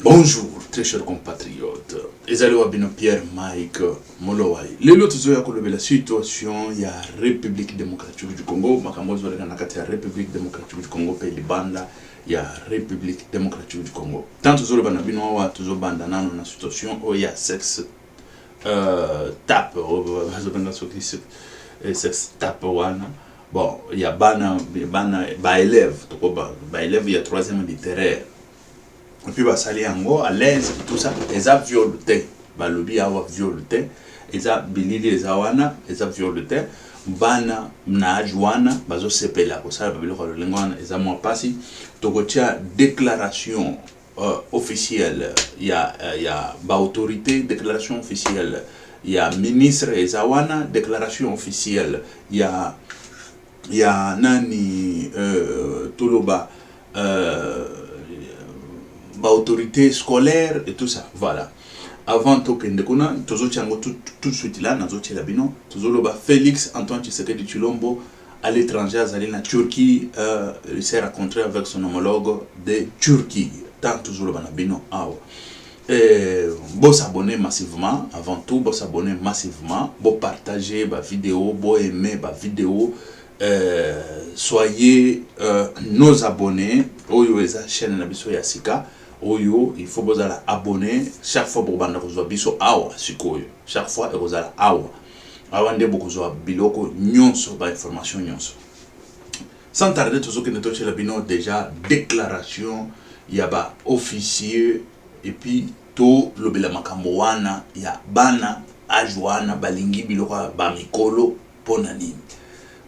Bonjour, très chers compatriotes. Ezali Wabino Pierre Mike Molowai. Lelo tuzoya kolobela la situation ya République démocratique du Congo, makambozo wale nakati ya République démocratique du Congo pe libanda ya République démocratique du Congo. Tant tuzolo bana bino wa tuzo banda nano na situation o ya sexe tape bazobanga sokisi sexe tape wana. Bon, il y a ba élève, ba élève il y a troisième littéraire. Et puis bah ça à l'aise tout ça, ils ont violé, bah lobby a violé, ils ont bilili les awana, ils ont violé, bana na juana, bazo sepela ko ça babilo ko lengwana, ils ont moi passé, tokotia déclaration officielle, il y a ba autorité, déclaration officielle, il y a ministre ezawana, déclaration officielle, il y a nani toloba autorité scolaire et tout ça, voilà. Avant tout que tout de suite là, Félix Antoine Tshisekedi Tshilombo à l'étranger, à la Turquie, il s'est rencontré avec son homologue de Turquie. Tant toujours le banabino. Bon s'abonner massivement, avant tout, bon s'abonner massivement, bon partager ma vidéo, bon aimer ma vidéo. Soyez nos abonnés, Oyo eza chaîne na biso ya Sika. Oyo, il faut vous abonner chaque fois pour banda kozwa biso awa sikoyo. Chaque fois vous allez awa. Awa nde bokozwa biloko nyonso ba information nyonso. Sans tarder toujours que notre chez la bino déjà déclaration ya ba officier et puis to lobela makambo wana ya bana ajwana balingi biloko ba mikolo pona nini.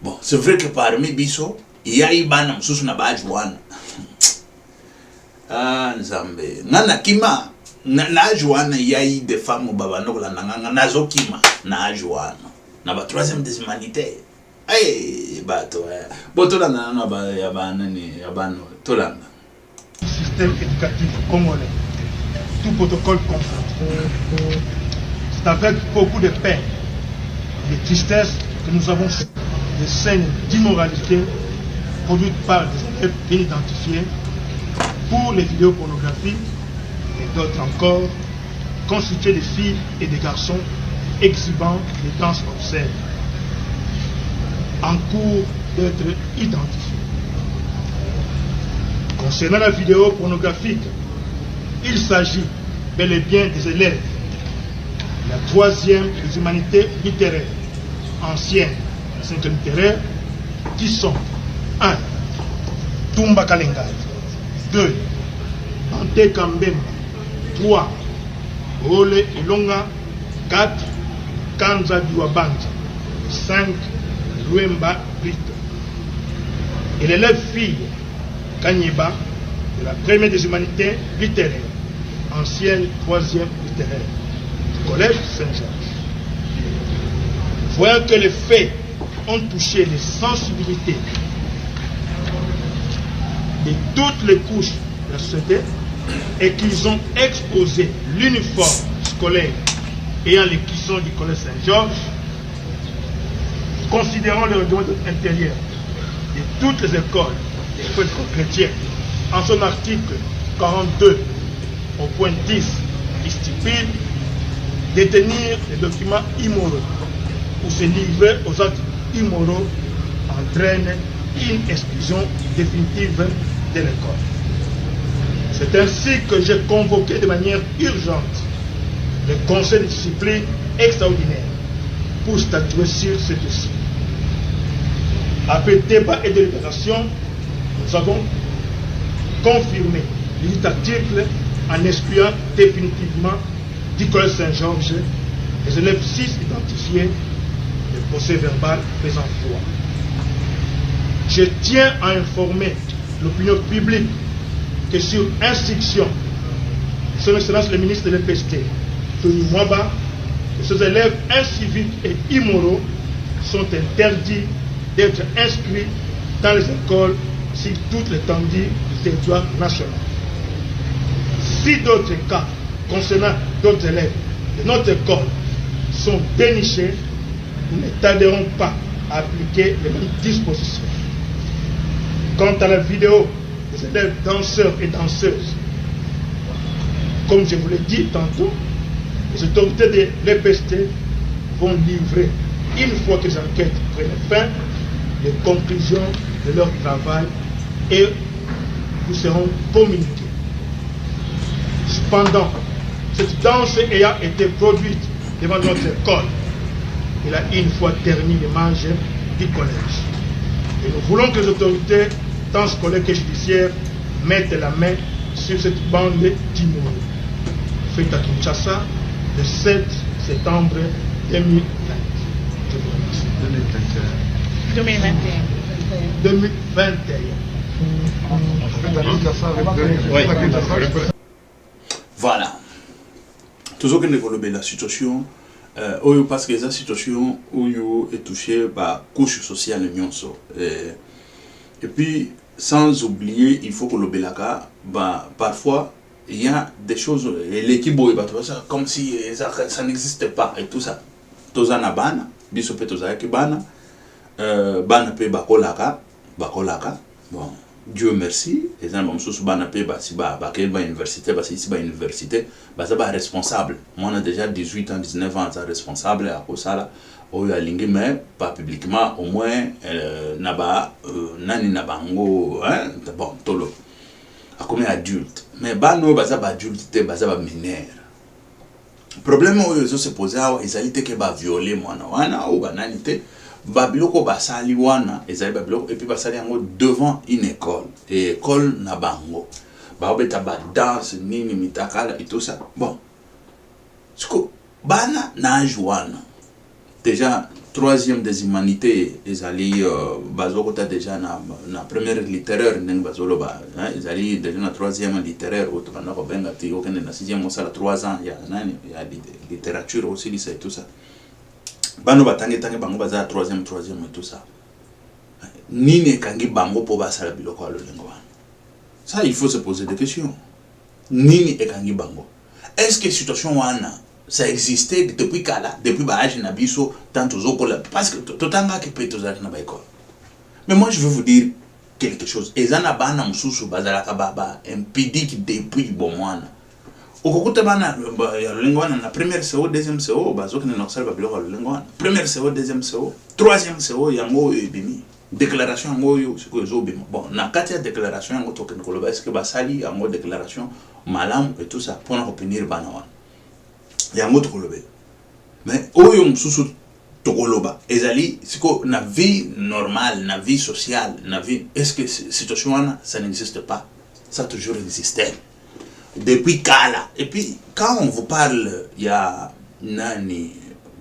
Bon, c'est vrai que parmi biso il y a ibana msusu na ba ajwana. Ah, Nzambe. Nana kima na joana yai de femmes babano la nanga nazo kima na joana. Na ba troisième des humanités. Eh bato botola na ba ya banani ya bano tolanda. Système éducatif congolais. Tout protocole conforme. C'est avec beaucoup de peine et de tristesse que nous avons des scènes d'immoralité produites par des élèves bien identifiés pour les vidéos pornographiques et d'autres encore constituées de filles et de garçons exhibant les danses obscènes en cours d'être identifiés. Concernant la vidéo pornographique, il s'agit bel et bien des élèves de la troisième des humanités littéraires, ancienne la cinquième littéraire, qui sont 1. Tumba Kalengai, 2. Ante Kambemba, 3. Ole Ilonga, 4. Kanza Duabanja, 5. Luemba Rita. Et l'élève fille Kanyeba de la première des humanités littéraires, ancienne troisième littéraire, du collège Saint-Georges. Voyant que les faits ont touché les sensibilités de toutes les couches de la société et qu'ils ont exposé l'uniforme scolaire ayant les cuissons du collège Saint-Georges, considérant le règlement intérieur de toutes les écoles chrétiennes en son article 42 au point 10, il stipule détenir les documents immoraux ou se livrer aux actes immoraux entraîne une exclusion définitive de l'école. C'est ainsi que j'ai convoqué de manière urgente le conseil de discipline extraordinaire pour statuer sur ce dossier. Après débat et délibération, nous avons confirmé les articles en excluant définitivement du collège Saint-Georges les élèves 6 identifiés, le procès verbal faisant foi. Je tiens à informer l'opinion publique que sur instruction de son Excellence le ministre de l'EPST, Tony Mwaba, que ces élèves inciviques et immoraux sont interdits d'être inscrits dans les écoles sur toute l'étendue du territoire national. Si d'autres cas concernant d'autres élèves de notre école sont dénichés, nous ne tarderons pas à appliquer les mêmes dispositions. Quant à la vidéo des élèves danseurs et danseuses Comme je vous l'ai dit tantôt, les autorités de l'EPST vont livrer, une fois que les enquêtes prennent fin, les conclusions de leur travail et vous seront communiquées. Cependant, cette danse ayant été produite devant notre école, il a une fois terminé les manches du collège. Et nous voulons que les autorités, tant scolaires que judiciaires, mettent la main sur cette bande d'Imourou, faite à Kinshasa le 7 septembre 2020. Je vous remercie. 2021. Voilà. Toujours que nous développer la situation, parce que la situation où est touchée par couche sociale et puis sans oublier, il faut que le belaka, parfois il y a des choses, l'équipe comme si ça n'existait pas et tout ça. Tozana bana, bisope tozaki bana, bana pe bakolaka, bon. Dieu merci, les gens qui bana pe université, université, responsable. Moi on a déjà 18 ans, 19 ans, responsable à Kosala, mais pas publiquement, au moins nani nabango, hein, bon, tolo. Comme adulte, mais bano bazaba adulte, bazaba mineur. Problème où ils se posé, ils allaient que ba violer wana ou bananité. Babiloko basali wana ezali babiloko et puis basali yango devant une école et école na bango baobeta ba danse nini mitakala et tout ça. Bon, siko bana na wana déjà troisième des humanités ezali bazokota déjà na première littéraire ndenge bazoloba ezali déjà na troisième littéraire auto bana ko benga ti okende na sixième mosala 3 ans ya nani ya littérature aussi lycée et tout ça. Bano batangi bango baza troisième et tout ça. Nini kangi bango po basala biloko alolengo wana. Ça il faut se poser des questions. Nini kangi bango. Est-ce que situation wana ça existait depuis kala, depuis âge na biso tant ozokola parce que totanga ki peut tozala na ba école. Mais moi je veux vous dire quelque chose. Ezana bana mususu bazala ka baba impidique depuis bon mwana. Okukuta bana ya lengwana na première CO deuxième CO bazoka na noxal babiloko lengwana première CO deuxième CO troisième CO yango ebimi déclaration yango yo siko ezobima bon na kati ya déclaration yango token koloba est-ce que basali yango déclaration malam et tout ça pour na obtenir bana wana yango tokoloba mais oyo mususu tokoloba ezali siko na vie normale na vie sociale na vie est-ce que situation wana ça n'existe pas ça a toujours existé depuis Kala. Et puis, quand on vous parle, il y a Nani,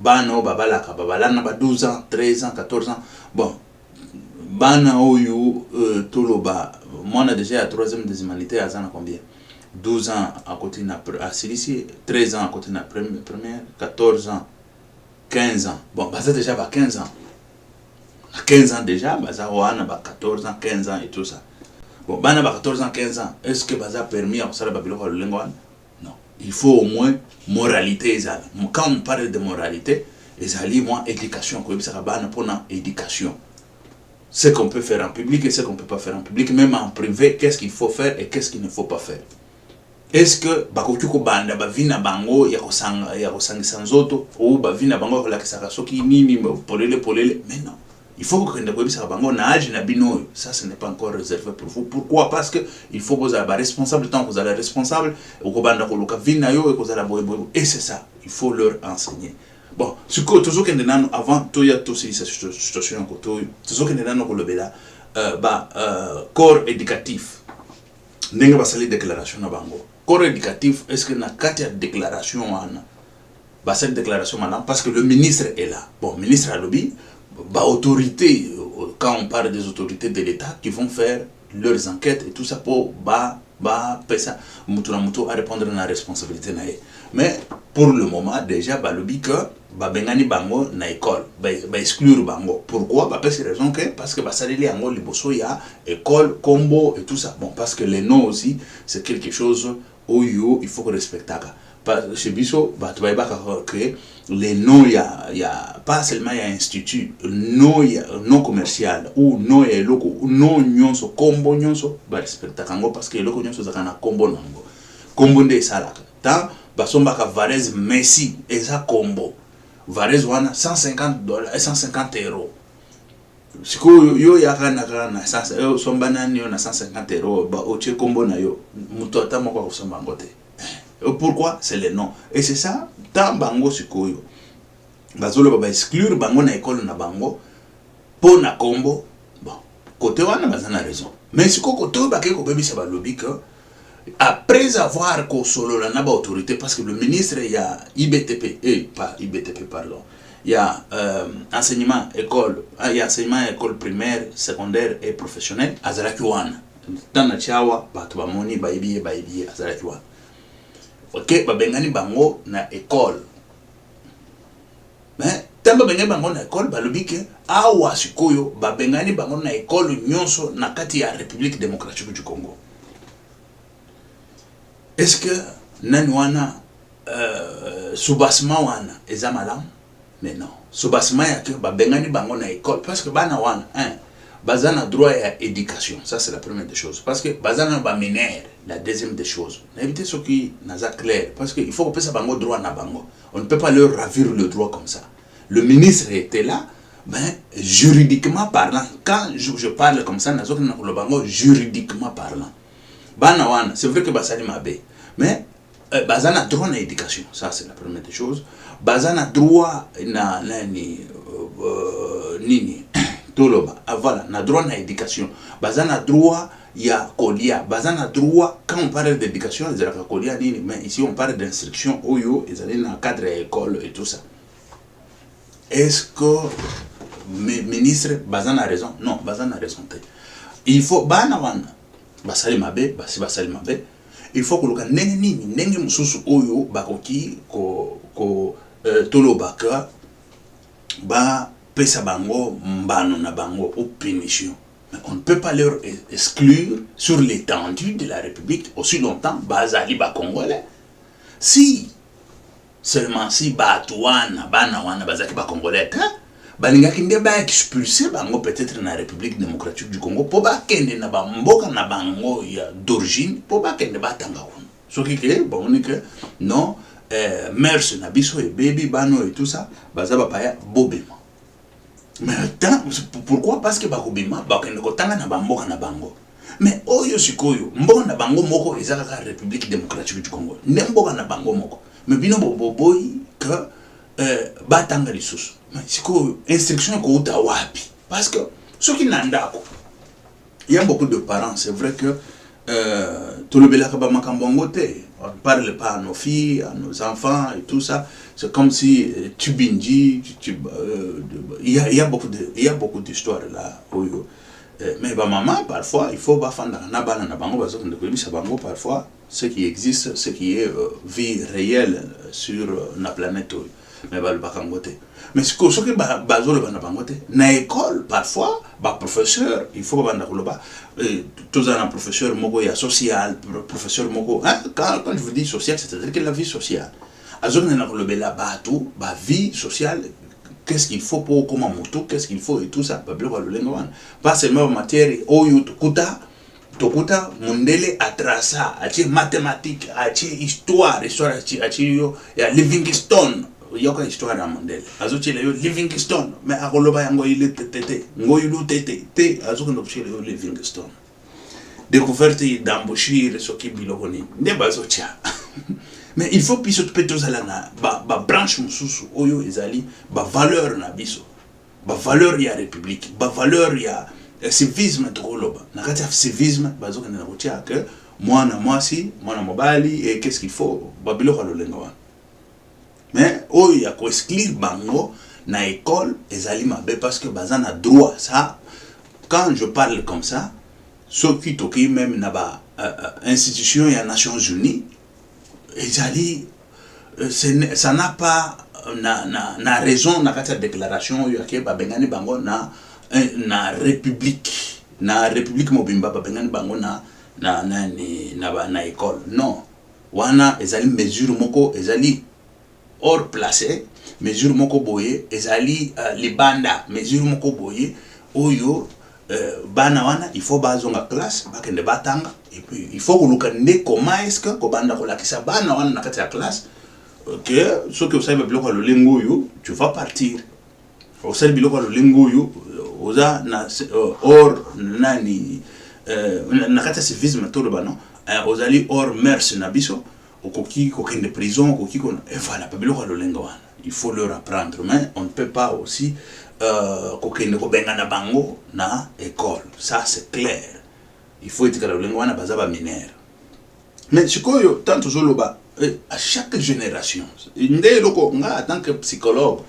Bano, Babalaka, Babalana, 12 ans, 13 ans, 14 ans. Bon, Bana Oyu, Toloba, moi, on a déjà la troisième des humanités, à Zana combien 12 ans à côté de la Cilicie, 13 ans à côté de la première, 14 ans, 15 ans. Bon, bah, ça déjà, 15 ans. À 15 ans déjà, bah, ça, 14 ans, 15 ans et tout ça. Bon, bana ba 14 ans, 15 ans, est-ce que ça a permis à ça babiloko lengwan? Non. Il faut au moins moralité ezala. Quand on parle de moralité, ezali moins éducation ko bisa bana pona éducation. Ce qu'on peut faire en public et ce qu'on peut pas faire en public, même en privé, qu'est-ce qu'il faut faire et qu'est-ce qu'il ne faut pas faire. Est-ce que bakotuko banda ba vina bango ya kosangisa nzoto ou ba vina bango la kisaka soki nini polele mais non. Il faut que ça ce n'est pas encore réservé pour vous. Pourquoi? Parce que il faut que vous soyez responsable tant que vous allez responsable et c'est ça, il faut leur enseigner. Bon, ce que toujours avant tout cette situation toujours corps éducatif ndenge basali déclaration na bango corps éducatif est-ce que na kati ya déclaration wana basali déclaration maintenant parce que le ministre est là. Bon, ministre a lobby autorité, quand on parle des autorités de l'État qui vont faire leurs enquêtes et tout ça pour pesa mutu à répondre à la responsabilité nae. Mais pour le moment déjà lobby que bengani bango na école exclure bango. Pourquoi? Parce que raison que parce que salili yango liboso ya école combo et tout ça. Bon, parce que les noms aussi c'est quelque chose où il faut respecter. Chez Bisso, que les noms, il y a pas seulement il y a institut, non commercial ou non et loco, non nyonso, combo nyonso, respecta kango parce que loco nyonso zakana combo nango, combo de salaka. tant basombaka Varese Messi eza combo Varese wana $150 et 150 €. Siko yo yakana na sasa yo sombana ni na 150 € ba oche combo na yo muto atama kwa kusomba ngote. Pourquoi? C'est le nom. Et c'est ça tant bango siko yo bazolo ba exclure bango na école na bango po na combo. Bon côté wana bazana raison, mais siko côté ba ke ko bebisa ba lobby que après avoir consolé la autorité, parce que le ministre il y a IBTP pas IBTP pardon, il y a enseignement école, il y a enseignement école primaire, secondaire et professionnel azalaki wana dans na chawa bato ba moni ba ibiye azalaki wana. OK, ba bengani bango na école. Mais tamba bengani bango na école ba lobi ke awa sikoyo ba bengani bango na école nyonso na kati ya République démocratique du Congo. Est-ce que nani wana soubassement wana eza malamu? Mais non. Soubassement ya ke ba bengani bango na école parce que bana wana bazana droit à éducation, ça c'est la première des choses, parce que bazana ba mineur, la deuxième des choses. N'évitez ce qui n'a clair parce que il faut que ça bango droit na bango. On ne peut pas leur ravir le droit comme ça. Le ministre était là, mais juridiquement parlant, quand je parle comme ça, nazo na le bango juridiquement parlant. Bana wana, c'est vrai que basali mabe, mais bazana droit à éducation, ça c'est la première des choses. Bazana droit na nini toloba, voilà, na droit à éducation. Bazana droit ya kolia, bazana droit quand on parle d'éducation, ils ont kolia nini, mais ici on parle d'instruction oyo, ils allaient dans le cadre de l'école et tout ça. Est-ce que ministre bazana a raison? Non, bazana a raison. Il faut bana wana basali mabe, basali mabe. Il faut que le nenge nini, nenge mususu oyo bakoki ko toloba ka ba pesa bango mbano na bango ou punition. Mais on ne peut pas leur exclure sur l'étendue de la République aussi longtemps bazali ba congolais. Si seulement si batouana bana wana bazaki ba congolais balingaki nde ba expulser bango peut-être na République démocratique du Congo po ba kende na ba mboka na bango ya d'origine po ba kende batanga wana. Soki ke bon ni que non mers na biso et baby bano et tout ça bazaba paya bobema. Mais attends, pourquoi? Parce que bakobima bakende kotanga na bamboka na bango. Mais oyo sikoyo mboka na bango moko ezaka ka République démocratique du Congo. Ne mboka na bango moko. Mais bino boboy que batanga lisusu. Mais sikoyo instruction ko uta wapi? Parce que ceux qui n'andako, il y a beaucoup de parents, c'est vrai que tout le belaka ba makambongo te. On ne parle pas à nos filles, à nos enfants et tout ça. C'est comme si tu bindis, il y a beaucoup d'histoires là. Mais bah maman, parfois, il faut parfois ce qui existe, ce qui est vie réelle sur la planète. Mais bah le bakangote. Mais ce que bazo le banabangote, na école parfois, bah professeur, il faut banda koloba. Tous un professeur moko ya social, professeur moko. Quand je vous dis social, c'est-à-dire que la vie sociale. Azon na kolobe la batou, bah vie sociale. Qu'est-ce qu'il faut pour comment moto, qu'est-ce qu'il faut et tout ça. Bah bleu le lengoan. Pas seulement matière oyo tokuta mundele atrasa, achi mathématiques, achi histoire achi yo ya Livingstone. Yoka histoire ya mondele azochile yo Livingstone mais akoloba yango ile tete ngoyulu tete azokondo kuchile yo Livingstone découverte d'embauchir soki bilokoni ne bazocha. Mais il faut piso peto zalana ba branche mususu oyo ezali ba valeur na biso ba valeur ya république ba valeur ya civisme tokoloba na kati ya civisme bazokana na kutia que mwana mobali et qu'est-ce qu'il faut ba biloko lolenga wana. Mais il y a quoi exclure bango na école ezali mabe parce que bazana droit ça. Quand je parle comme ça, ceux qui toki même na ba institution ya Nations Unies ezali ça n'a pas na raison na kata déclaration yo ke ba bengani bango na république mobimba ba bengani bango na école. Non, wana ezali mesure moko ezali hors placé, mesure moko boye ezali libanda mesure moko boye oyo bana wana il faut bazonga classe bakende batanga Et puis il faut que nous comment est-ce que kobanda ko lakisa bana wana na kati ya classe que ce que vous savez biloko le lengo yo tu vas partir au sel biloko le lengo yo oza na or nani na kati ya civisme to le bano ozali or merce na biso okoki kokende prison okoki ko et voilà pas biloko le lengo wana il faut leur apprendre mais on ne peut pas aussi kokende ko benga na bango na école ça c'est clair il faut être le lengo wana bazaba mineur mais sikoyo tant zoloba à chaque génération ndé loko nga en tant que psychologue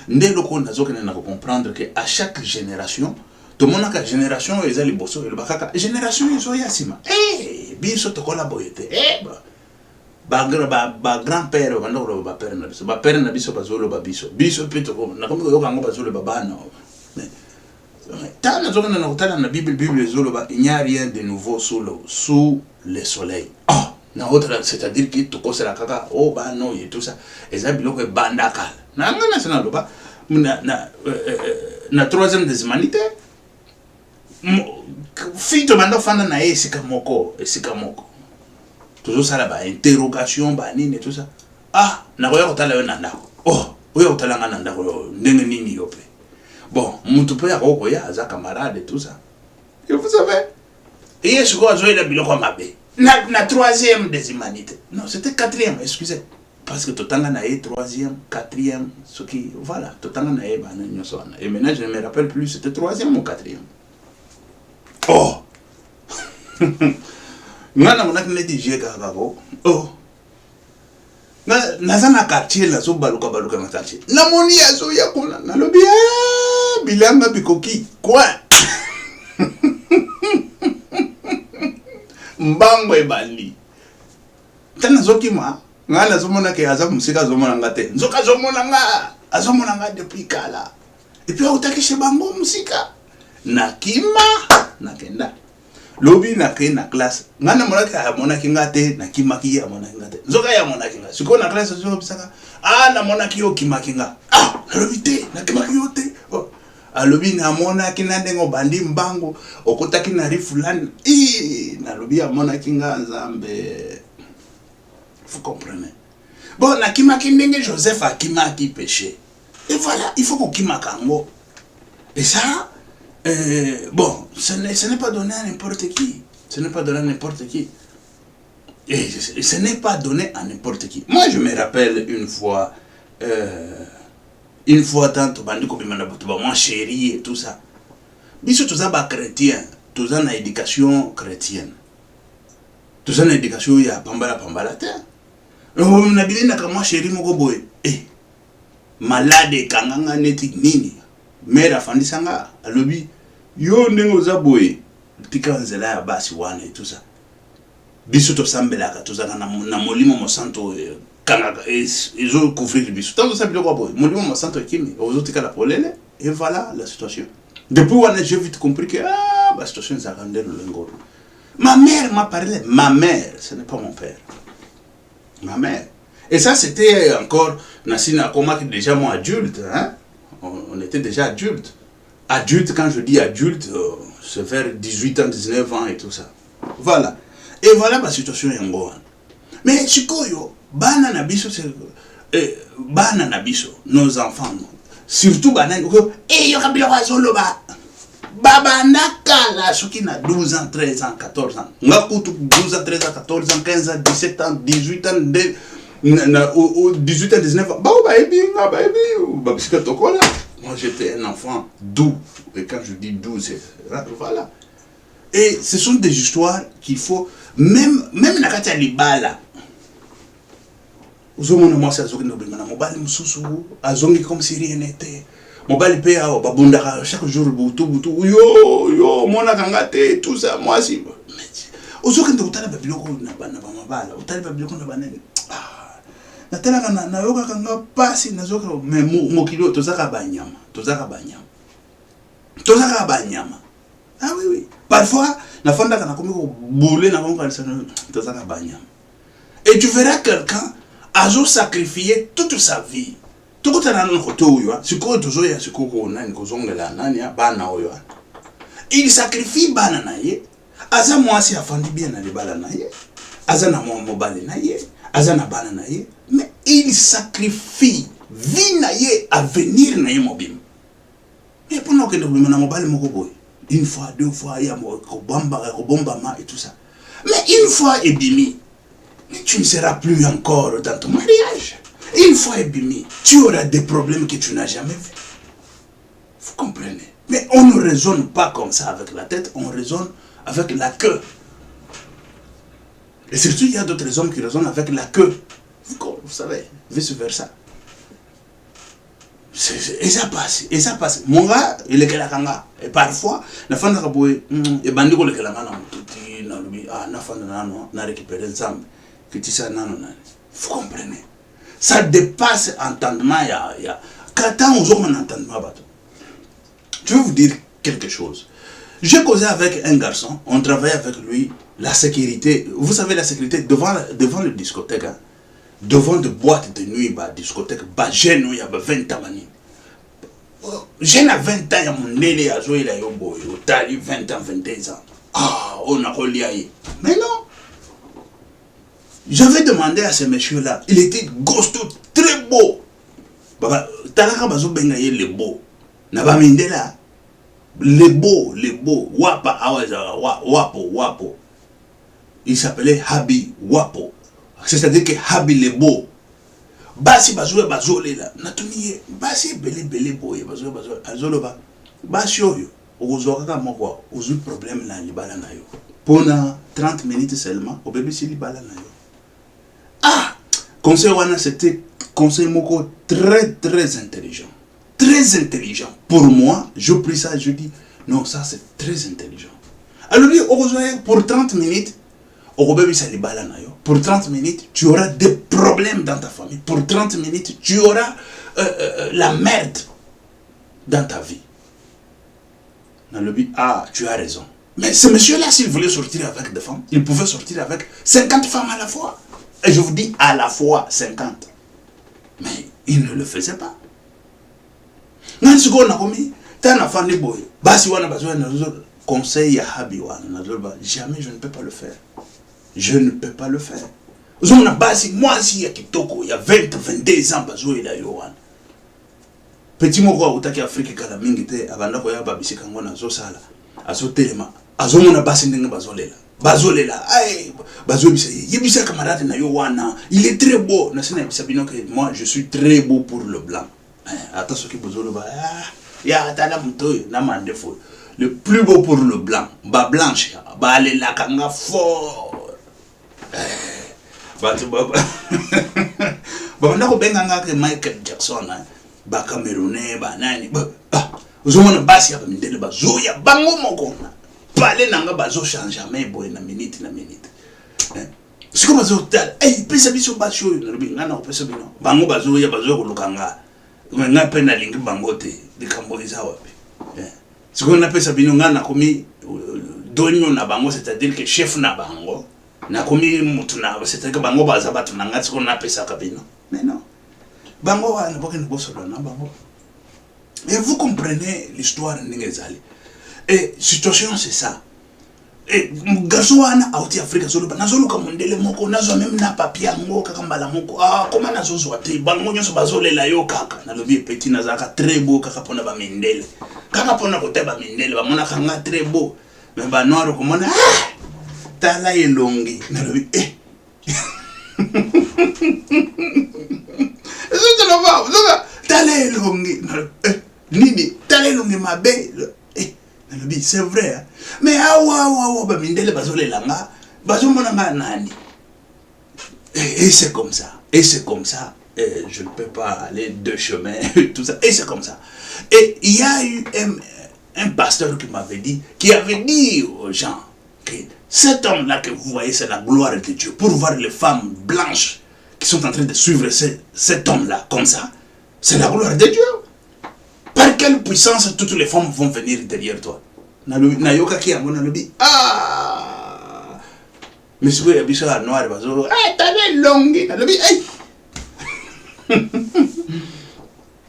ndé loko nazokena na comprendre que à chaque génération tout le monde a génération ezali boso le bakaka génération ezoya sima biso tokola boyete ba grand-père bandolo ba père na biso bazolo ba biso pito na comme yoka ngo bazolo bana mais tant nazokena na kutana na bible ezolo ba il n'y a rien de nouveau sous le soleil na autre c'est-à-dire que tout ça la kaka non et tout ça ezali biloko e bandakala na ngana sana loba na troisième des humanités fito banda fanda na esika moko toujours ça là ba interrogation ba nini tout ça na koya kotala yo nanda oya kotala ngana nanda ko ndenge nini yo pe bon mutu pe akoko ya za camarade et tout ça et vous savez yesu ko azo ila biloko mabe na troisième des humanités non c'était quatrième excusez parce que totanga na e troisième quatrième ce qui voilà totanga na e bana nyoso wana et maintenant je ne me rappelle plus c'était troisième ou quatrième ngana mona kile DJ kakako na zana quartier la so baluka na quartier na moni azo ya kuna na lobi bilanga bikoki quoi mbango ebali tana zokima ngala zomona ke aza musika zomona ngate nzoka zomona nga depuis kala et puis utakishe bango musika na kima na kenda lobi na ke na classe ngana mona ke amona kingate na kima ki amona ngate nzoka ya mona kinga siko na classe zo bisaka na mona ki yo kima kinga lobi te na kima ki yo te alobi na mona kinande ngo bandi mbango okotaki na rifulani na lobi amona kinga nzambe vous comprenez bon na kima kindenge Joseph akima ki péché et voilà il faut qu'on kima kango et ça bon ce n'est pas donné à n'importe qui ce n'est pas donné à n'importe qui et ce n'est pas donné à n'importe qui moi je me rappelle une fois tant bandi ko bimana butu ba moi chérie et tout ça biso tous ba chrétien tous en éducation chrétienne tous en éducation ya pambala te on na bilina ka moi chérie moko boy malade kanganga neti nini mera fandisanga alobi yo ndenge za boy tika nzela ya basi wana et tout ça biso to sambelaka tozana na molimo mo santo kanga ezo couvrir biso tant ça biloko boy molimo mo santo kimi ozo tika la polele et voilà la situation depuis wana j'ai vite compris que la situation ça rendait le lengo ma mère m'a parlé ma mère ce n'est pas mon père ma mère et ça c'était encore nasina koma que déjà moi adulte hein on était déjà adulte quand je dis adulte c'est vers 18 ans 19 ans et tout ça voilà et voilà ma situation yango mais sikoyo bana na biso nos enfants surtout bana yo kabilo bazoloba baba nakala soki na 12 ans 13 ans 14 ans ngakutu 12 ans 13 ans 14 ans 15 ans 17 ans 18 ans 18 ans 19 ans moi j'étais un enfant doux et quand je dis doux c'est voilà et ce sont des histoires qu'il faut même na kati ya libala uzomona mwasi azoki nobima na mobali mususu azongi comme si rien n'était mobali pe awo babundaka chaque jour butu yo mona kangate tout ça mwasi uzoki ndokutala babiloko na bana ba mabala utali babiloko na bana natalaka na yoka kanga pasi nazoka mais mokilo tozaka banyama oui parfois na fanda kana komiko boule na konga tozaka banyama et tu verras quelqu'un azo sacrifier toute sa vie tokotana na koto uyo siko tozoya siko ko nani kozongela nani bana oyo il sacrifie bana na ye aza mwasi afandi bien na libala na ye, aza na mobali na ye, aza na bana na ye, mais il sacrifie vie na ye, avenir na ye mobile. Mais pendant que nous avons mobile moko boy, une fois, deux fois, il y a Kobombama et tout ça. Mais une fois ébimi, tu ne seras plus encore dans ton mariage. Une fois ébimi, tu auras des problèmes que tu n'as jamais vus. Vous comprenez? Mais on ne raisonne pas comme ça avec la tête, on raisonne avec la queue. Et surtout, il y a d'autres hommes qui raisonnent avec la queue. Vous savez, vice-versa. Et ça passe, et ça passe. Mon gars, il est là. Et parfois, la fin de la bouée, et bandit le kelama, na récupéré ensemble. Que tu sais, non. Vous comprenez? Ça dépasse entendement. Quand on joue un entendement, je vais vous dire quelque chose. J'ai causé avec un garçon, on travaillait avec lui, la sécurité. Vous savez, la sécurité devant le discothèque. Hein? Devant de boîtes de nuit, discothèque, jeune, il y a 20 ans. Jeune à 20 ans, il y a mon nélé à jouer, il y a 20 ans, 22 ans. Ah, on a relié. Mais non. J'avais demandé à ce monsieur-là, il était gosto, très beau. Talaka bazo bengaye le beau. Naba mindela. Le beau, wapa, wapo. Il s'appelait Habi Wapo. C'est-à-dire que Habi le beau. Basi bazoué là. Natuniye, basi belé boye, bazoué, azoloba. Basi yoyo, ouzouaka moko, ouzou problème na libala na yo. Pendant 30 minutes seulement, au bébé si libala na yo. Ah! Conseil wana, c'était conseil moko très intelligent. Très intelligent. Pour moi, je pris ça, je dis, non, ça c'est très intelligent. Alors lui, pour 30 minutes, pour 30 minutes, tu auras des problèmes dans ta famille. Pour 30 minutes, tu auras la merde dans ta vie. Ah, tu as raison. Mais ce monsieur-là, s'il voulait sortir avec des femmes, il pouvait sortir avec 50 femmes à la fois. Et je vous dis à la fois 50. Mais il ne le faisait pas. Jamais je ne peux pas le faire. Je ne peux pas le faire. Moi, si il y a Kitoko, il y a 20, 22 ans, petit moko utaki Afrique kala mingi te abanda ko ya babisi kango na zo sala azo telema azo mona basi ndenge bazolela ay bazo bisa yebisa camarade na yo wana il est très beau na sina bisa bino que moi je suis très beau pour le blanc ata soki bozolo ba ya tala mtoyo na mandefo le plus beau pour le blanc ba blanche ba le la kanga fort batu baba banda ko benga ngaka Michael Jackson ba Camerounais ba nani ba uzomona basi ya mindele bazoya bango mokona pale nanga bazo changer mais boy na minute siko bazo tal pesa biso basho nabi ngana pesa bino bango bazoya ko lukanga nga pena lingi bango te likambo eza wapi siko na pesa bino ngana komi donyo na bango, c'est-à-dire que chef na bango na komi mutu na, c'est-à-dire que bango baza batu na ngati siko na pesa kabino. Mais non, bango wana boke ni boso na bango. Et vous comprenez l'histoire n'ingezali. Et situation c'est ça. Et garçon wana auti Afrika zolo ba nazolo ka mondele moko nazo même na papier ngo kaka mbala moko comment nazo zo ate bango nyoso bazolela yo kaka na lobi petit nazaka très beau kaka pona ba mindele kaka pona ko teba mindele ba mona kanga très beau mais ba noir ko mona tala elongi na lobi zo lo ba zo tala elongi nini tala elongi mabe c'est vrai, hein? Mais bah mindele bazole langa, bazomona nani. Et c'est comme ça. Et c'est comme ça. Et je ne peux pas aller deux chemins, tout ça. Et c'est comme ça. Et il y a eu un pasteur qui m'avait dit, qui avait dit aux gens que cet homme-là que vous voyez, c'est la gloire de Dieu. Pour voir les femmes blanches qui sont en train de suivre cet homme-là comme ça, c'est la gloire de Dieu. Par quelle puissance toutes les femmes vont venir derrière toi? Nayoka ki amona lobi monsieur ya biso à noir bazolo t'avais longue lobi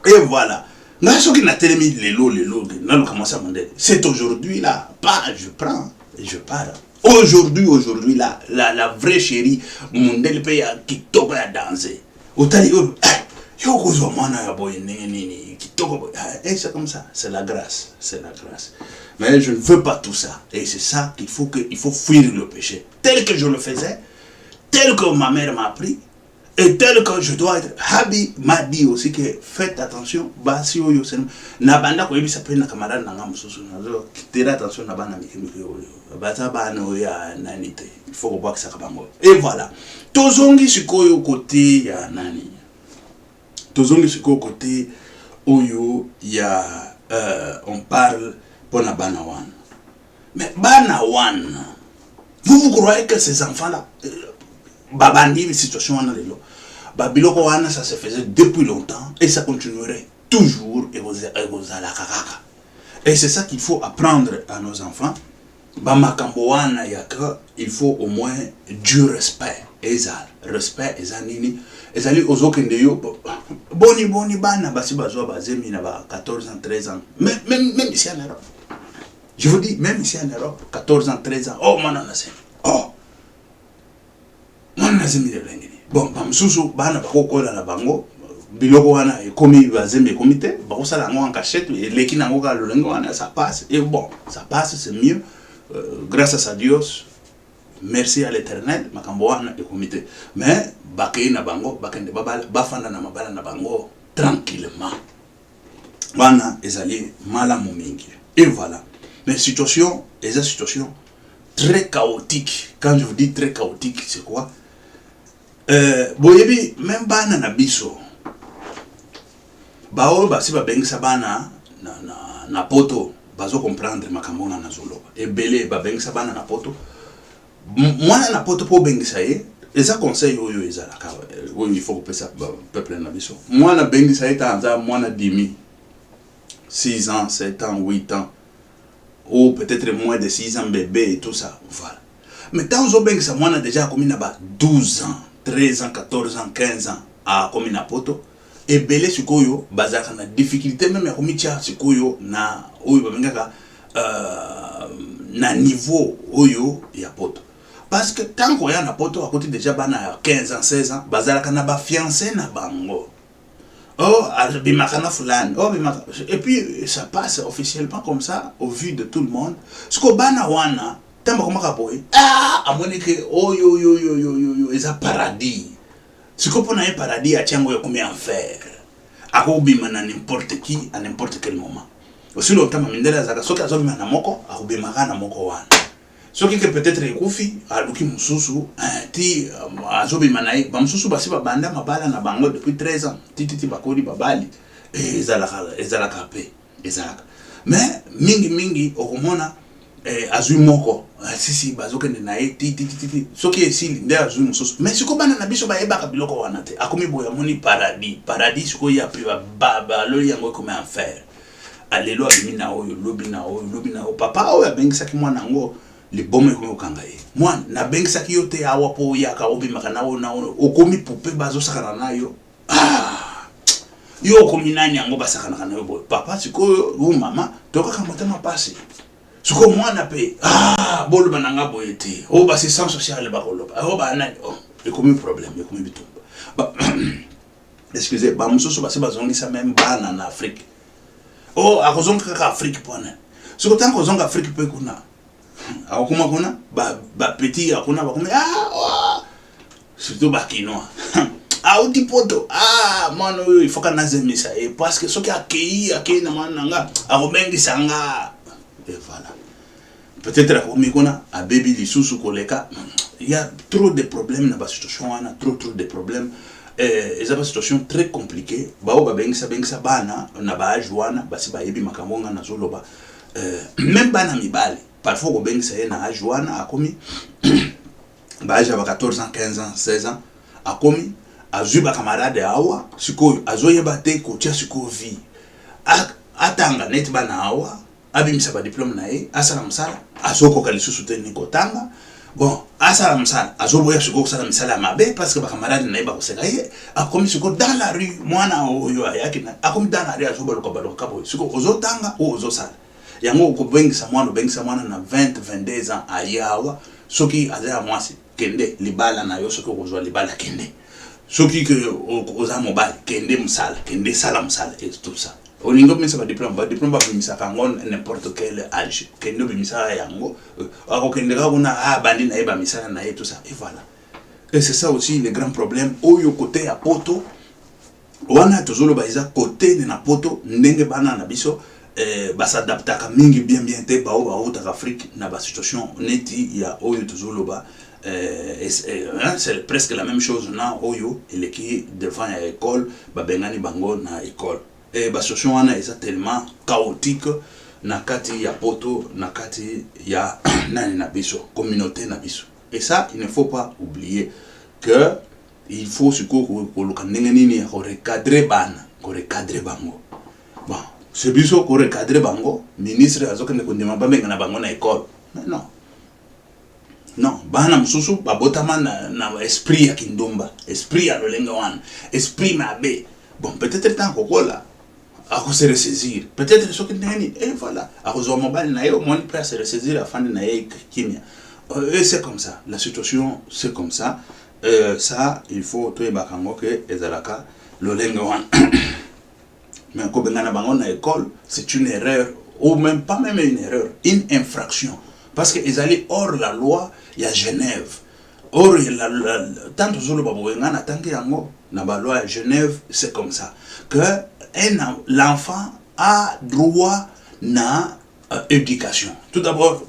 et voilà naso ki na telemi lelo na lo commencer à monter c'est aujourd'hui là pas je prends et je pars Aujourd'hui, la vraie chérie, mon del paye qui toque à danser. Autant yo kozo mwana ya boy nini qui toque. Et c'est comme ça, c'est la grâce. Mais je ne veux pas tout ça. Et c'est ça qu'il faut fuir le péché. Tel que je le faisais, tel que ma mère m'a appris, et tel que je dois être. Habi m'a dit aussi que faites attention. Basi oyo nabanda ko yebi sapena camarade nanga mususu nazo kitera attention nabana mikimiki oyo. Bata bana oya nanite. Il faut voir que ça kabango. Et voilà. Tozongi sikoyo côté ya nani. Tozongi sikoyo côté oyo ya on parle pour la bana wan. Mais bana wan. Vous croyez que ces enfants là babandi une situation wana lelo. Babiloko wana ça se faisait depuis longtemps et ça continuerait toujours et vous allez kaka. Et c'est ça qu'il faut apprendre à nos enfants. Bamakambo wana yaka, il faut au moins du respect. Respect ezanini. Ezali ozokende yo boni bana basi bazwa bazemi na ba 14 ans, 13 ans. Même ici en Europe. Je vous dis même ici en Europe, 14 ans, 13 ans. Oh mana nase. Oh. Mana nazemi de lengini. Bon, bamsusu bana bakokola na bango biloko wana ekomi bazembe komite bakosala ngo en cachette et leki nango ka lolengo wana ça passe et bon ça passe c'est mieux grâce à Dieu merci à l'Éternel makambo wana ekomite mais bakei na bango bakende bafanda na mabala na bango tranquillement wana ezali malamu mingi et voilà mais situation très chaotique. Quand je vous dis très chaotique c'est quoi? Boyebi même bana na biso bao basi ba bengisa bana na poto bazo comprendre makambo na zolo ebele ba bengisa bana na poto mwana na poto po bengisa ye eza conseil oyo eza la oyo il faut que ça peuple na biso mwana bengisa ye tanza mwana dimi 6 ans 7 ans 8 ans ou peut-être moins de 6 ans bébé et tout ça voilà mais tant zo bengisa mwana déjà comme na ba 12 ans 13 ans, 14 ans, 15 ans à comme na poto et belé sikoyo bazaka na difficulté même ya komitia sikoyo na oyo babengaka na niveau oyo ya poto parce que tant qu'on y a na poto à côté déjà bana 15 ans 16 ans bazaka na ba fiancé na bango oh bimakana fulani oh bimaka et puis ça passe officiellement comme ça au vu de tout le monde ce que bana wana tamba komaka boy amoni ke oyo eza paradis siko pona un paradis a tiango ya komi enfer akobima na n'importe qui à n'importe quel moment aussi longtemps mindela zaka soki azobima na moko akobimaka na moko wana soki que peut-être ekufi aluki mususu ti azobima na ye bamususu basi babanda mabala na bango depuis 13 ans titi bakoli babali ezalaka pe ezalaka mais mingi okomona azui moko sisi bazokende na ye titi soki esili nde azui mususu mais siko bana na biso bayebaka biloko wana te akomi boya moni paradis siko ya pe lo yango comme enfer alelo abimi na oyo lobi na oyo papa oyo abengisaki mwana ngo libome komi okanga ye mwana nabengisaki yo te awa po yaka obimaka na oyo okomi poupée bazosakana na yo yo okomi nani yango basakanaka na yo boye papa sikoyo o mama tokaka motema pasi siko mwana pe bolo bananga boye te o basi sans social bakoloba o bana ekomi problème ekomi bitumba excusez ba mususu basi bazongisa même bana na Afrique akozonga ka Afrique pona siko tanko zonga Afrique pe kuna akoma kuna ba petit akona bakome surtout ba kinoa auti poto mwana oyo il faut kana zemisa et parce que soki akei na mwana nga akobengisa nga et voilà peut-être akomikona a baby lisusu koleka il y a trop de problèmes dans la situation wana trop de problèmes eza ba situation très compliquée bao ba bengisa bana na ba age wana basi ba yebi makambo nga na zoloba même bana mibali parfois ko bengisa ye na age wana akomi ba age ba 14 ans 15 ans 16 ans akomi azui ba camarade awa sikoyo azoyeba te ko tia sikoyo vie atanga net bana awa abimisa ba diplôme na ye asala msala azokoka lisusu te ni kotanga bon asala msala azoboya sikoyo kusala msala mabe parce que ba camarade na ye ba koseka ye akomi sikoyo dans la rue mwana oyo ayaki na akomi dans la rue azobaloka boy sikoyo ozotanga o ozosala yango ko bengisa mwana na 20 22 ans ayawa soki aza mwasi kende libala na yo soki kozwa libala kende soki que oza mobile kende musala kende sala musala et tout ça olingo misa ba diplôme ba bimisa kango n'importe quel âge kende bimisa yango ako kende ka kuna bandi na eba misala na et tout ça et voilà. Et c'est ça aussi le grand problème oyo côté ya poto wana tozolo baiza côté na poto ndenge bana na biso s'adaptaka mingi bien te ba o ta Afrique na ba situation neti ya oyo tozolo ba c'est presque la même chose na oyo et qui devant ya école ba bengani bango na école et ba situation wana est tellement chaotique na kati ya poto na kati ya nani na biso communauté na biso. Et ça il ne faut pas oublier que il faut ce ko luka nini ko recadrer bana ko recadrer bango. Bon c'est biso ko recadrer bango ministre azokende ko ndima ba benga na bango na école. Non non bana mususu babotama na esprit ya kindomba esprit ya lolenga wana esprit mabe. Bon peut-être tant kokola à se ressaisir peut-être ce que nani et voilà à cause mobile na yo mon presse se ressaisir afin de na kimia. Et c'est comme ça la situation c'est comme ça. Ça il faut tout bakango que ezalaka lolenga wana. Mais ko bengana bango na école c'est une erreur ou même pas même une erreur une infraction parce que ils allaient hors la loi il y a Genève or tant zolo babengana tant que yango na ba loi à Genève c'est comme ça que l'enfant a droit na éducation. Tout d'abord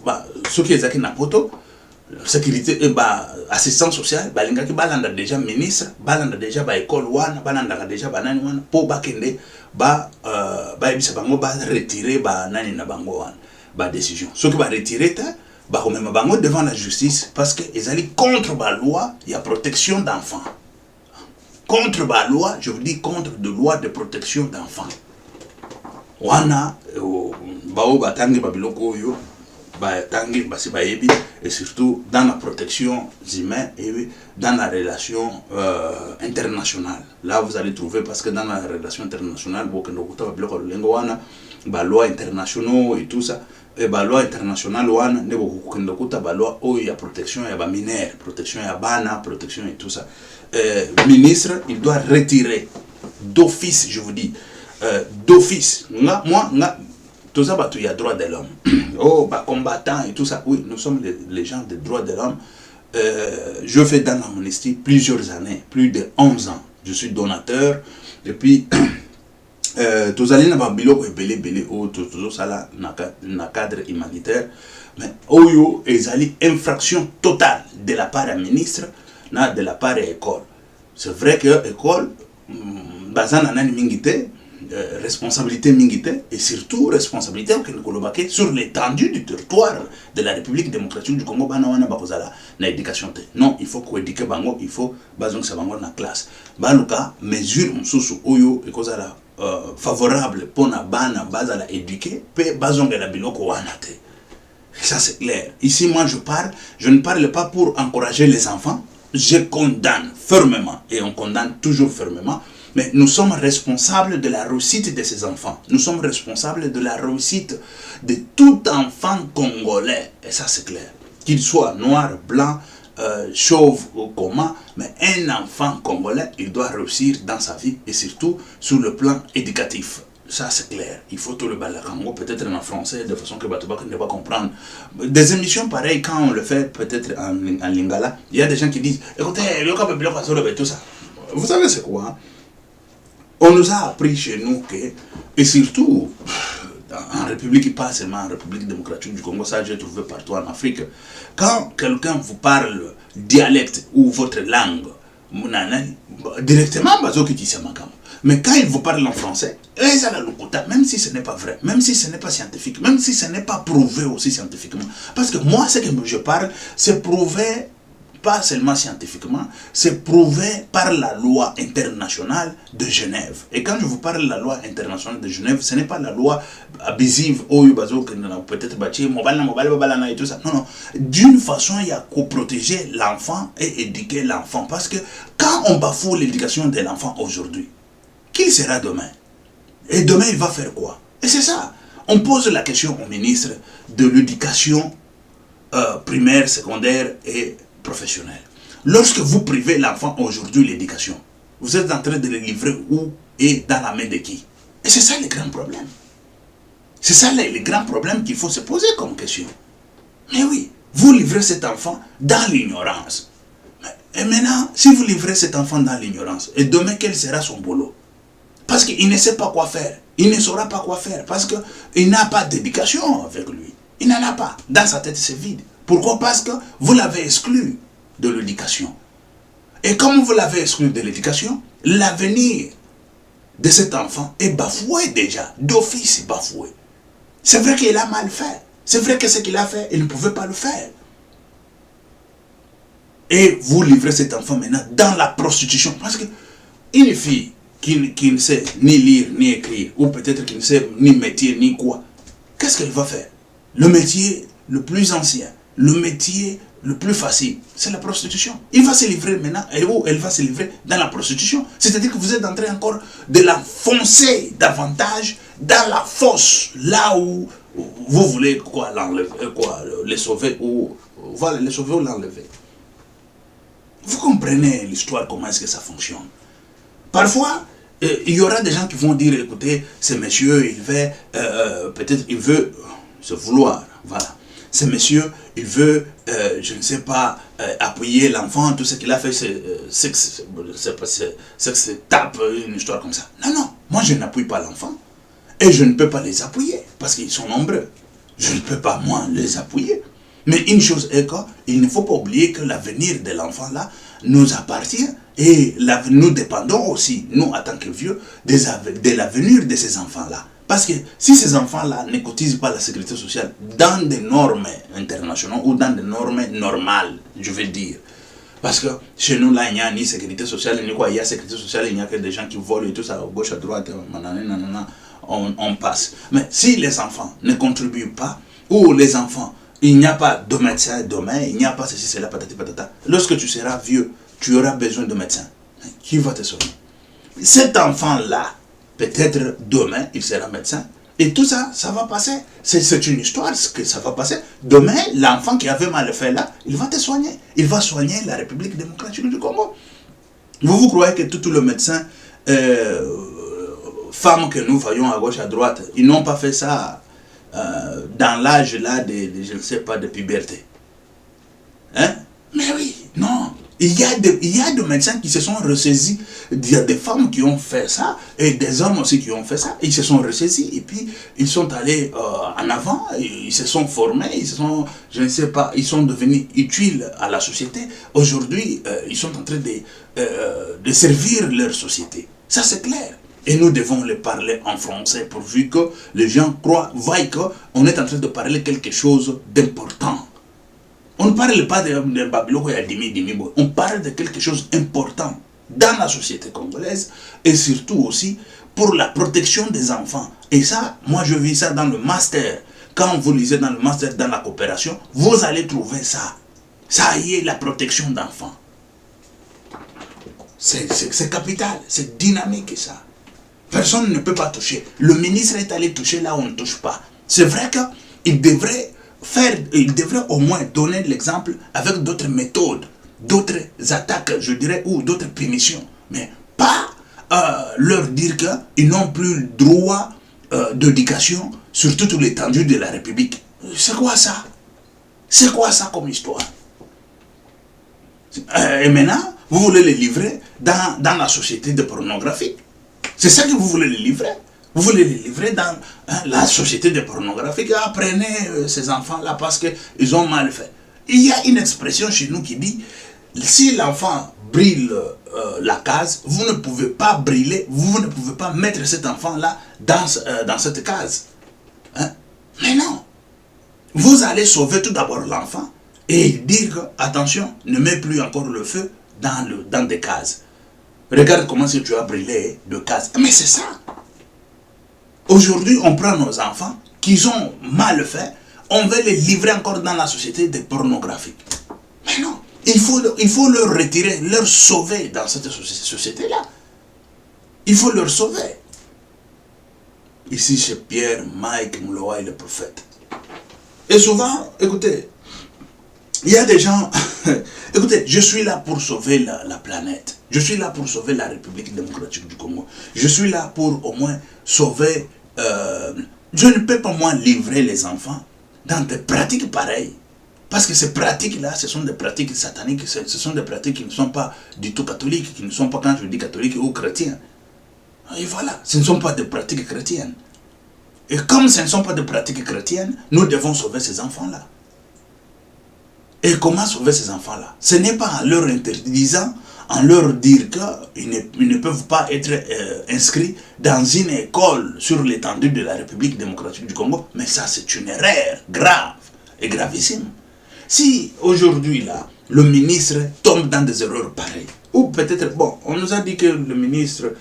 ce qui est zaki na poto sécurité et assistance sociale balingaki balanda déjà ministre balanda déjà ba école wana balanda déjà banani wana po bakende ebisa bango ba retirer ba nani na bango wana ba décision ce qui va retirer ba même bango devant la justice parce que ils allaient contre ba loi il y a protection d'enfants contre ba loi je vous dis contre de loi de protection d'enfants wana bao batangi babiloko yo tangi basi bayebi et surtout dans la protection humaine et dans la relation internationale. Là vous allez trouver parce que dans la relation internationale beaucoup de loi internationaux et tout ça et loi internationale wana ne beaucoup de loi où il y a protection il y a mineurs protection il y a bana protection et tout ça. Ministre il doit retirer d'office je vous dis d'office moi tout ça, il y a droit de l'homme. Oh, combattants et tout ça. Oui, nous sommes les gens des droits de l'homme. Je fais dans l'amnistie plusieurs années, plus de 11 ans. Je suis donateur. Et puis, tous allez dans bilo belé tout ça là dans cadre humanitaire. Mais oyo ezali infraction totale de la part du ministre, de la part de l'école. C'est vrai que l'école, bazana nani mingité. Responsabilité mingité et surtout responsabilité sur l'étendue du territoire de la République démocratique du Congo na éducation non il faut qu'on éduque bango il faut bazong sa bango na classe baluka mesure msusu oyo ekozala favorable pour na bana bazala éduquer pe bazong la biloko wana te. Ça c'est clair. Ici moi je ne parle pas pour encourager les enfants, je condamne fermement et on condamne toujours fermement. Mais nous sommes responsables de la réussite de ces enfants. Nous sommes responsables de la réussite de tout enfant congolais. Et ça, c'est clair. Qu'il soit noir, blanc, chauve ou comment, mais un enfant congolais, il doit réussir dans sa vie et surtout sur le plan éducatif. Ça, c'est clair. Il faut tout le balakango, peut-être en français, de façon que Batouba ne va pas comprendre. Des émissions pareilles, quand on le fait peut-être en lingala, il y a des gens qui disent écoutez, tout ça. Vous savez c'est quoi hein? On nous a appris chez nous que, et surtout en République, pas seulement en République démocratique du Congo, ça j'ai trouvé partout en Afrique, quand quelqu'un vous parle dialecte ou votre langue, directement, mais quand il vous parle en français, même si ce n'est pas vrai, même si ce n'est pas scientifique, même si ce n'est pas prouvé aussi scientifiquement, parce que moi, ce que je parle, c'est prouvé pas seulement scientifiquement, c'est prouvé par la loi internationale de Genève. Et quand je vous parle de la loi internationale de Genève, ce n'est pas la loi abusive, peut-être et tout ça. Non, non. D'une façon, il y a qu'à protéger l'enfant et éduquer l'enfant. Parce que quand on bafoue l'éducation de l'enfant aujourd'hui, qui sera demain? Et demain, il va faire quoi? Et c'est ça. On pose la question au ministre de l'éducation primaire, secondaire et professionnelle. Lorsque vous privez l'enfant aujourd'hui de l'éducation, vous êtes en train de le livrer où et dans la main de qui? Et c'est ça le grand problème. C'est ça le grand problème qu'il faut se poser comme question. Mais oui, vous livrez cet enfant dans l'ignorance. Et maintenant, si vous livrez cet enfant dans l'ignorance, et demain, quel sera son boulot? Parce qu'il ne sait pas quoi faire. Il ne saura pas quoi faire. Parce qu'il n'a pas d'éducation avec lui. Il n'en a pas. Dans sa tête, c'est vide. Pourquoi? Parce que vous l'avez exclu de l'éducation. Et comme vous l'avez exclu de l'éducation, l'avenir de cet enfant est bafoué déjà. D'office bafoué. C'est vrai qu'il a mal fait. C'est vrai que ce qu'il a fait, il ne pouvait pas le faire. Et vous livrez cet enfant maintenant dans la prostitution. Parce qu'une fille qui ne sait ni lire, ni écrire, ou peut-être qui ne sait ni métier, ni quoi, qu'est-ce qu'elle va faire? Le métier le plus ancien, le métier le plus facile, c'est la prostitution. Il va se livrer maintenant, et où elle va se livrer dans la prostitution. C'est-à-dire que vous êtes en train encore de l'enfoncer davantage dans la fosse, là où vous voulez quoi, l'enlever, quoi, les sauver, ou voilà, les sauver ou l'enlever. Vous comprenez l'histoire, comment est-ce que ça fonctionne? Parfois, il y aura des gens qui vont dire, écoutez, ce monsieur, il veut, peut-être il veut se vouloir, voilà. Ce monsieur, il veut, je ne sais pas, appuyer l'enfant, tout ce qu'il a fait, c'est que se tape une histoire comme ça. Non, non, moi je n'appuie pas l'enfant. Et je ne peux pas les appuyer, parce qu'ils sont nombreux. Je ne peux pas, moi, les appuyer. Mais une chose est qu'il ne faut pas oublier que l'avenir de l'enfant là nous appartient et nous dépendons aussi, nous en tant que vieux, de l'avenir de ces enfants-là. Parce que si ces enfants-là ne cotisent pas la sécurité sociale dans des normes internationales ou dans des normes normales, je veux dire. Parce que chez nous, là, il n'y a ni sécurité sociale, ni quoi. Il y a sécurité sociale, il n'y a que des gens qui volent et tout ça, à gauche, à droite, on passe. Mais si les enfants ne contribuent pas, ou les enfants, il n'y a pas de médecin demain, il n'y a pas ceci, cela, patati patata. Lorsque tu seras vieux, tu auras besoin de médecin. Qui va te soigner? Cet enfant-là, peut-être demain, il sera médecin. Et tout ça, ça va passer. C'est une histoire, ce que ça va passer. Demain, l'enfant qui avait mal fait là, il va te soigner. Il va soigner la République démocratique du Congo. Vous croyez que tous les médecins, femmes que nous voyons à gauche, à droite, ils n'ont pas fait ça dans l'âge là de, je ne sais pas, de puberté. Hein? Mais oui, non. Il y a des médecins qui se sont ressaisis. Il y a des femmes qui ont fait ça, et des hommes aussi qui ont fait ça. Ils se sont ressaisis, et puis ils sont allés en avant, ils se sont formés, ils se sont, je ne sais pas, ils sont devenus utiles à la société. Aujourd'hui, ils sont en train de servir leur société. Ça, c'est clair. Et nous devons les parler en français pourvu que les gens voient qu'on est en train de parler quelque chose d'important. On ne parle pas de Babylone et Dimi, on parle de quelque chose d'important dans la société congolaise et surtout aussi pour la protection des enfants. Et ça, moi je vis ça dans le master. Quand vous lisez dans le master, dans la coopération, vous allez trouver ça. Ça y est, la protection d'enfants. C'est capital, c'est dynamique ça. Personne ne peut pas toucher. Le ministre est allé toucher là où on ne touche pas. C'est vrai qu'il devrait au moins donner l'exemple avec d'autres méthodes, d'autres attaques, je dirais, ou d'autres punitions. Mais pas leur dire qu'ils n'ont plus le droit d'éducation sur toute l'étendue de la République. C'est quoi ça? C'est quoi ça comme histoire? Et maintenant, vous voulez les livrer dans la société de pornographie. C'est ça que vous voulez les livrer. Vous voulez les livrer dans la société de pornographie. Apprenez ces enfants-là parce qu'ils ont mal fait. Il y a une expression chez nous qui dit, si l'enfant brille la case, vous ne pouvez pas brûler, vous ne pouvez pas mettre cet enfant-là dans cette case. Hein? Mais non. Vous allez sauver tout d'abord l'enfant et dire que, attention, ne mets plus encore le feu dans des cases. Regarde comment si tu as brûlé de cases. Mais c'est ça. Aujourd'hui, on prend nos enfants qui ont mal fait, on veut les livrer encore dans la société de pornographie. Mais non, il faut leur retirer, leur sauver dans cette société-là. Il faut leur sauver. Ici, c'est Pierre, Mike, Mouloa et le prophète. Et souvent, écoutez, Il y a des gens, écoutez, je suis là pour sauver la planète. Je suis là pour sauver la République démocratique du Congo. Je suis là pour au moins sauver... je ne peux pas moi livrer les enfants dans des pratiques pareilles. Parce que ces pratiques-là, ce sont des pratiques sataniques, ce sont des pratiques qui ne sont pas du tout catholiques, qui ne sont pas, quand je dis catholiques, ou chrétiens. Et voilà, ce ne sont pas des pratiques chrétiennes. Et comme ce ne sont pas des pratiques chrétiennes, nous devons sauver ces enfants-là. Et comment sauver ces enfants-là? Ce n'est pas en leur interdisant, en leur dire qu'ils ne peuvent pas être inscrits dans une école sur l'étendue de la République démocratique du Congo. Mais ça, c'est une erreur grave et gravissime. Si aujourd'hui, là, le ministre tombe dans des erreurs pareilles, ou peut-être, bon, on nous a dit que le ministre,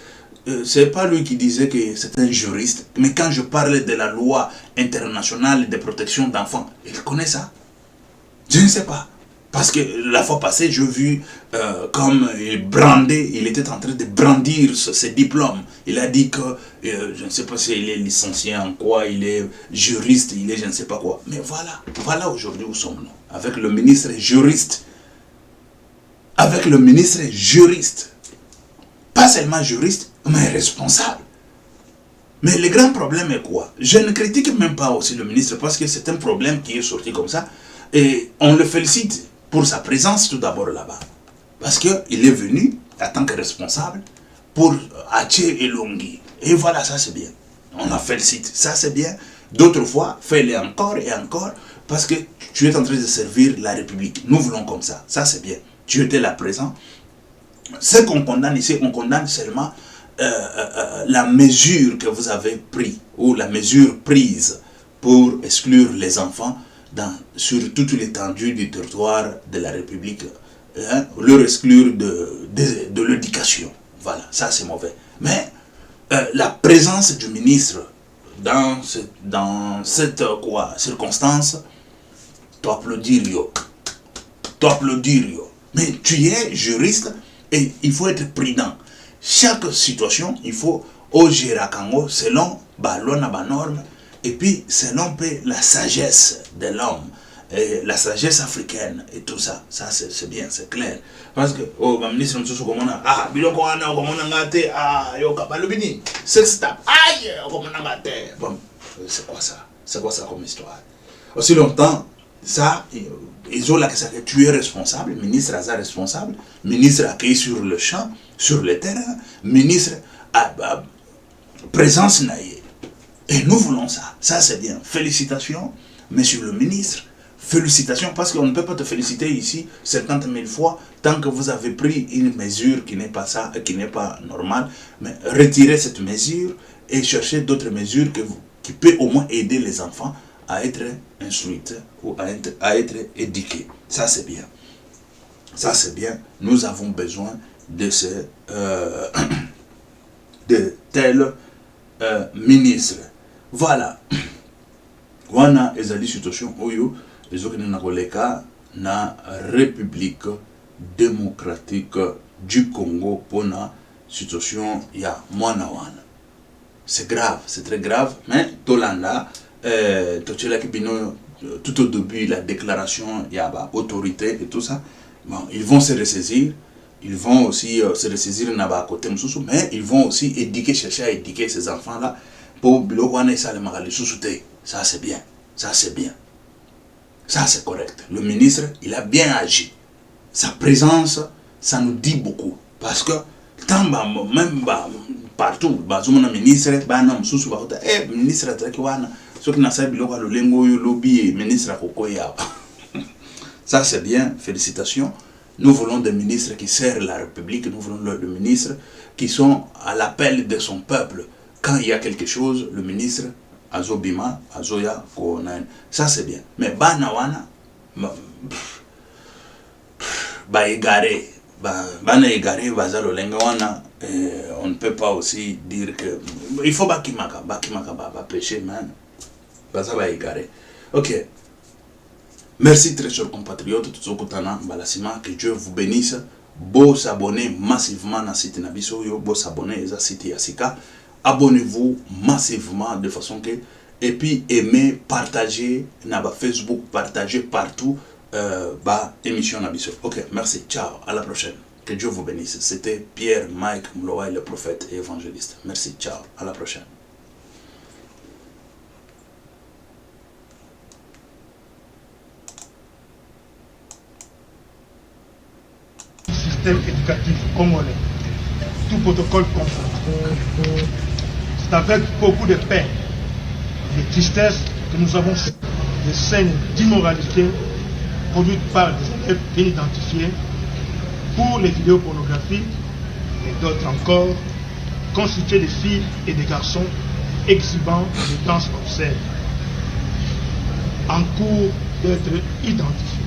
c'est pas lui qui disait que c'est un juriste, mais quand je parlais de la loi internationale de protection d'enfants, il connaît ça? Je ne sais pas. Parce que la fois passée, j'ai vu comme il brandait, il était en train de brandir ses diplômes. Il a dit que, je ne sais pas s'il est licencié en quoi, il est juriste, il est je ne sais pas quoi. Mais voilà, voilà aujourd'hui où sommes-nous. Avec le ministre juriste. Avec le ministre juriste. Pas seulement juriste, mais responsable. Mais le grand problème est quoi? Je ne critique même pas aussi le ministre parce que c'est un problème qui est sorti comme ça. Et on le félicite pour sa présence tout d'abord là-bas. Parce qu'il est venu en tant que responsable pour Haché et Longi. Et voilà, ça c'est bien. On la félicite, ça c'est bien. D'autres fois, fais-le encore et encore parce que tu es en train de servir la République. Nous voulons comme ça, c'est bien. Tu étais là présent. Ce qu'on condamne ici, on condamne seulement la mesure que vous avez prise ou la mesure prise pour exclure les enfants sur toute l'étendue du territoire de la République, leur exclure de l'éducation. Voilà, ça c'est mauvais. Mais la présence du ministre dans cette circonstance, t'applaudir yo. T'applaudir yo. Mais tu es juriste et il faut être prudent. Chaque situation, il faut gérer selon la loi et normes. Et puis, selon la sagesse de l'homme, la sagesse africaine et tout ça, ça c'est bien, c'est clair. Parce que, oh, le ministre, biloko wana, ngate, yoka, balubini, sextap, aïe, ngate. Bon, c'est quoi ça? C'est quoi ça comme histoire? Aussi longtemps, ça, ils ont là que tu es responsable, le ministre est responsable, le ministre accueilli sur le champ, sur le terrain, le ministre a présence naïe. Et nous voulons ça. Ça, c'est bien. Félicitations, monsieur le ministre. Félicitations, parce qu'on ne peut pas te féliciter ici 50 000 fois tant que vous avez pris une mesure qui n'est pas ça, qui n'est pas normale. Mais retirez cette mesure et cherchez d'autres mesures qui peuvent au moins aider les enfants à être instruits ou à être éduqués. Ça, c'est bien. Ça, c'est bien. Nous avons besoin de tels ministres. Voilà. Wana ezali situation oyo ezokende na koleka na République démocratique du Congo pona situation ya mwana wana. C'est grave, c'est très grave, mais Tolanda tochela ki bino tout au début la déclaration ya ba autorité et tout ça. Bon, ils vont se ressaisir. Ils vont aussi se ressaisir na ba côté mususu, mais ils vont aussi chercher à éduquer ces enfants-là pour biloko wana isa le magali susute. Ça c'est bien, ça c'est bien, ça c'est correct. Le ministre, il a bien agi. Sa présence, ça nous dit beaucoup, parce que tant même partout, bazumona ministre, bana mususu ba kota, ministre atraki wana, soki na sa biloko lo lengo yo lobby ministre akokoya. Ça c'est bien, félicitations. Nous voulons des ministres qui servent la République, nous voulons des ministres qui sont à l'appel de son peuple. Quand il y a quelque chose, le ministre, Azobima, Azoya, Konan, ça c'est bien. Mais Banawana, égaré, Bazalo Lengawana, on ne peut pas aussi dire que. Il faut Bakimaka, péché, man. Bazaba égaré. Ok. Merci très chers compatriotes, que Dieu vous bénisse. Beau s'abonner massivement à site Nabisoyo, beau s'abonner à site Yasika. Abonnez-vous massivement de façon que, et puis aimez, partagez, na Facebook, partagez partout émission Nabiso. Ok, merci, ciao, à la prochaine. Que Dieu vous bénisse. C'était Pierre Mike Mlowaï, le prophète et évangéliste. Merci, ciao, à la prochaine. Système éducatif congolais, tout protocole confondu. C'est avec beaucoup de peine et de tristesse que nous avons des scènes d'immoralité produites par des élèves bien identifiés pour les vidéos pornographiques et d'autres encore constituées de filles et de garçons exhibant des danses obscènes en cours d'être identifiés.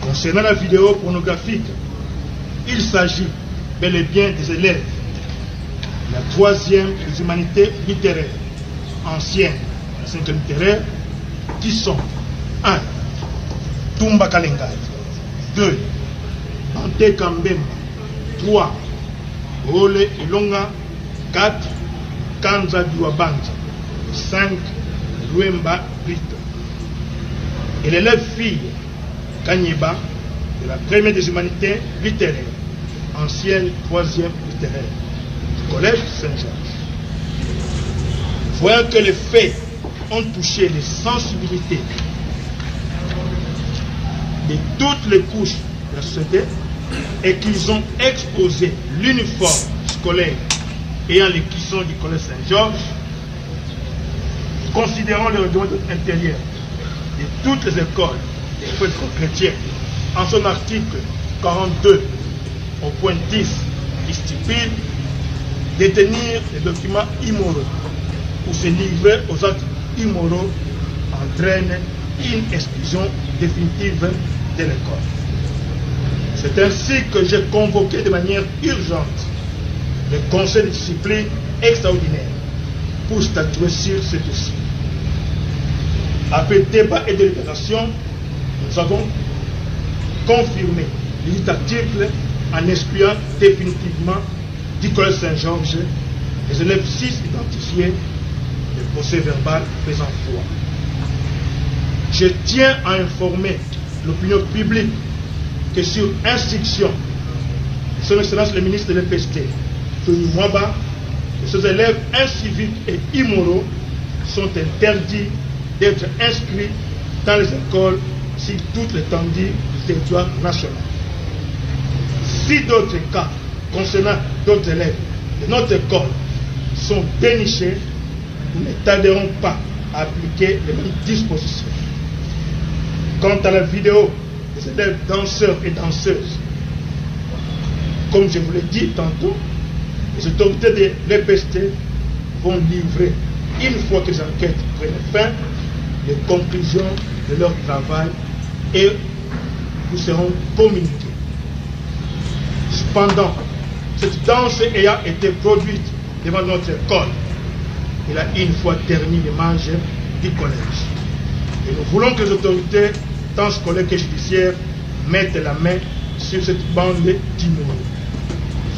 Concernant la vidéo pornographique, il s'agit bel et bien des élèves de la 3e des humanités littéraires, ancienne 5e littéraire, qui sont 1. Tumba Kalengai, 2. Bante Kambemba, 3. Ole Ilonga, 4. Kanza Duabanja, 5. Luemba Rito. Et l'élève fille Kanyeba, de la 1e des humanités littéraires, ancienne 3e littéraire, du collège Saint-Georges. Voyant que les faits ont touché les sensibilités de toutes les couches de la société et qu'ils ont exposé l'uniforme scolaire ayant les cuissons du collège Saint-Georges, considérant le règlement intérieur de toutes les écoles chrétiennes en son article 42 au point 10 qui stipule détenir des documents immoraux ou se livrer aux actes immoraux entraîne une exclusion définitive de l'école. C'est ainsi que j'ai convoqué de manière urgente le conseil de discipline extraordinaire pour statuer sur ce dossier. Après débat et délibération, nous avons confirmé les articles en excluant définitivement du collège Saint-Georges les élèves 6 identifiés du procès verbal faisant foi. Je tiens à informer l'opinion publique que sur instruction de son Excellence le ministre de l'EPST, Tony Mwaba, que ces élèves inciviques et immoraux sont interdits d'être inscrits dans les écoles sur toute l'étendue du territoire national. Si d'autres cas concernant d'autres élèves de notre école sont dénichés, nous ne tarderons pas à appliquer les mêmes dispositions. Quant à la vidéo des élèves danseurs et danseuses, comme je vous l'ai dit tantôt, les autorités de l'EPST vont livrer, une fois que les enquêtes prennent fin, les conclusions de leur travail et vous seront communiquées. Cependant, cette danse ayant été produite devant notre école, il a une fois terminé les manches du collège. Et nous voulons que les autorités, tant scolaires que judiciaires, mettent la main sur cette bande d'immoraux.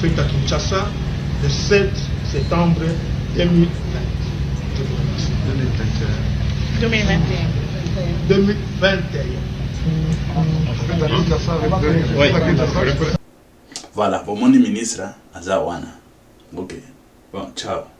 Faite à Kinshasa, le 7 septembre 2020. Je vous remercie. 2021. Voilà, pour mon ministre, Azawana. Ok. Bon, ciao.